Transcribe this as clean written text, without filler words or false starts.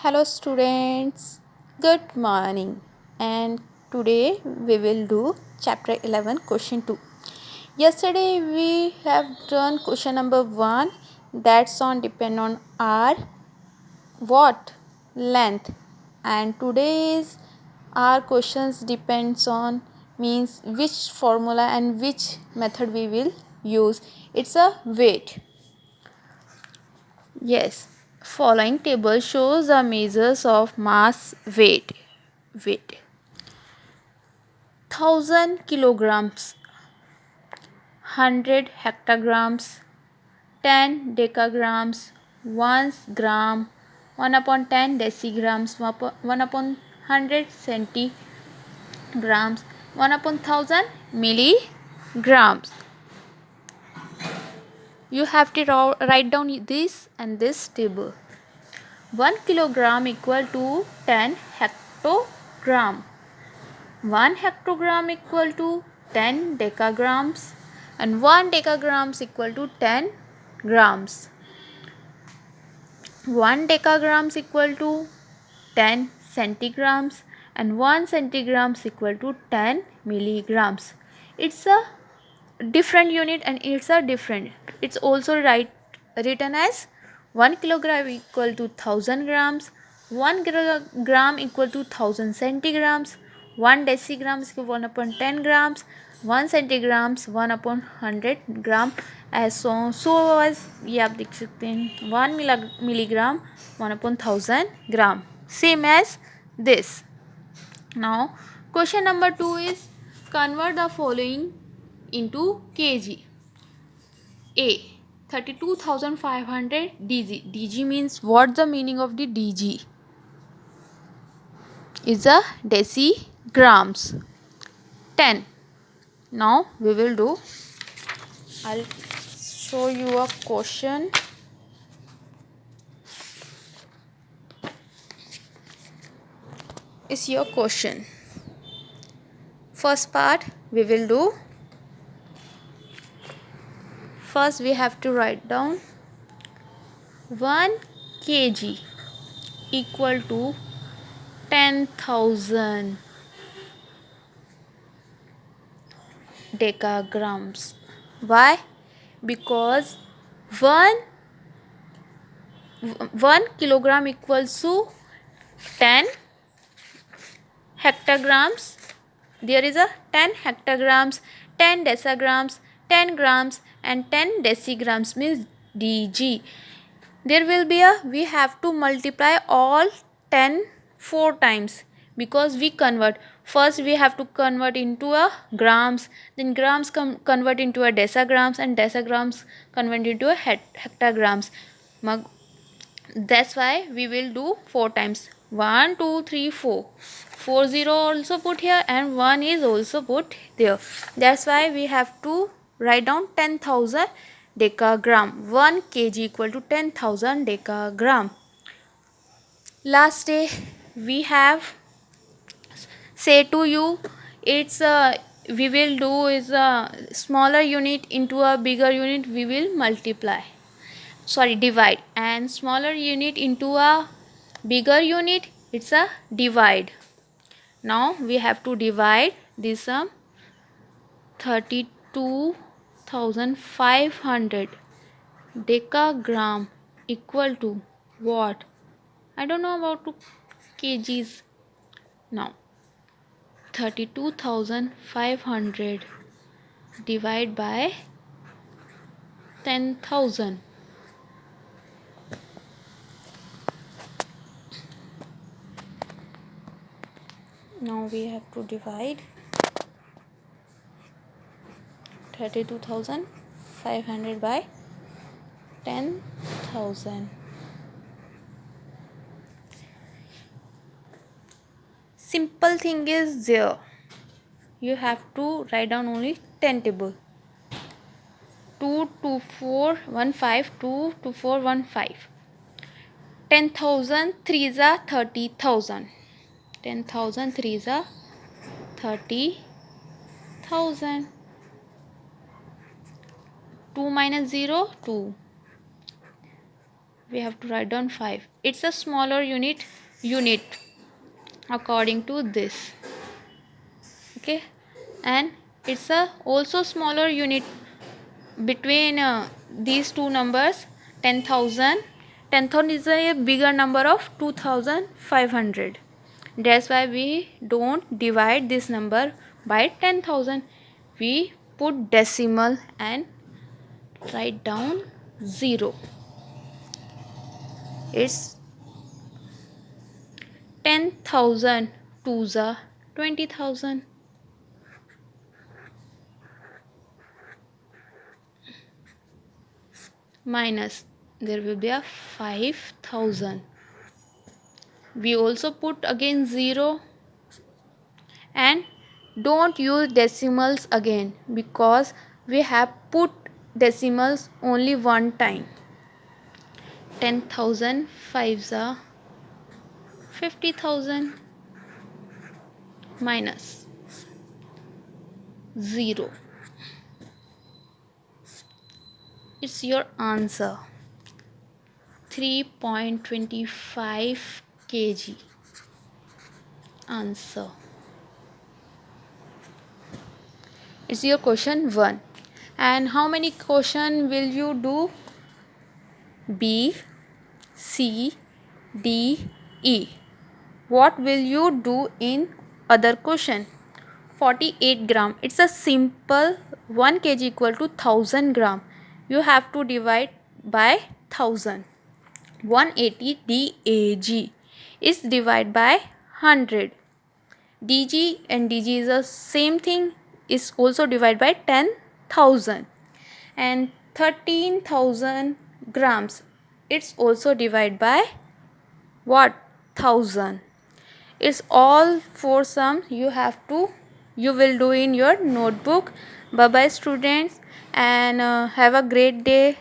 Hello students, good morning, and today we will do chapter 11 question 2. Yesterday we have done question number 1, that's on depend on r what length, and today's our questions depends on means which formula and which method we will use. It's a weight. Yes, following table shows the measures of mass weight. 1000 kilograms, 100 hectograms, 10 decagrams, 1 gram, 1 upon 10 decigrams, 1 upon 100 centigrams, 1 upon 1000 milligrams. You have to write down this and this table. 1 kilogram equal to 10 hectogram. 1 hectogram equal to 10 decagrams and 1 decagrams equal to 10 grams. 1 decagrams equal to 10 centigrams and 1 centigrams equal to 10 milligrams. It's a different unit and it's also written as 1 kilogram equal to 1000 grams, 1 gram equal to 1000 centigrams, 1 decigram is 1 upon 10 grams, 1 centigrams 1 upon 100 gram, so as ये आप देख सकते हैं 1 milligram 1 upon 1000 gram, same as this. Now question number 2 is convert the following into kg. A 32,500 dg. Dg means what the meaning of the dg? Is a decigrams. 10. Now we will do. I'll show you a question. Is your question. First part we will do. First we have to write down 1 kg equal to 10,000 decagrams. Why? Because 1 kilogram equals to 10 hectograms. There is a 10 hectograms, 10 decigrams, 10 grams and 10 decigrams means dg. There will be we have to multiply all 10 4 times because we convert. First we have to convert into a grams, then grams convert into a decigrams and decigrams convert into a hectograms. That's why we will do 4 times. 1 2 3 4. 4 0 also put here and 1 is also put there. That's why we have to write down 10,000 decagram. 1 kg equal to 10,000 decagram. Last day we have say to you it's we will do is a smaller unit into a bigger unit, we will divide, and smaller unit into a bigger unit, it's a divide. Now we have to divide this 32,500 decagram equal to what? I don't know about kgs. Now 32,500 divide by 10,000. Now we have to divide 32,500 by 10,000. Simple thing is there. You have to write down only 10 table. 22415 22415. 10,000 3 is 30,000. 10,000 3 is 30,000. 2 minus 0 2. we have to write down 5. It's a smaller unit according to this. Okay, and it's a also smaller unit between these two numbers. 10,000 is a bigger number of 2,500. That's why we don't divide this number by 10,000. We put decimal and write down 0. It's 10,000 twos are 20,000. Minus, there will be a 5,000. We also put again 0, and don't use decimals again because we have put decimals only one time. 10,000 fives are 50,000 minus 0. It's your answer, 3.25 kg. Answer. It's your question 1. And how many question will you do? B, C, D, E. What will you do in other question? 48 gram. It's a simple 1 kg equal to 1000 gram. You have to divide by 1000. 180 DAG is divided by 100. DG and DG is the same thing, is also divided by 10,000. And 13,000 grams, it's also divided by what? 1000. It's all four sums you will do in your notebook. Bye bye students, and have a great day.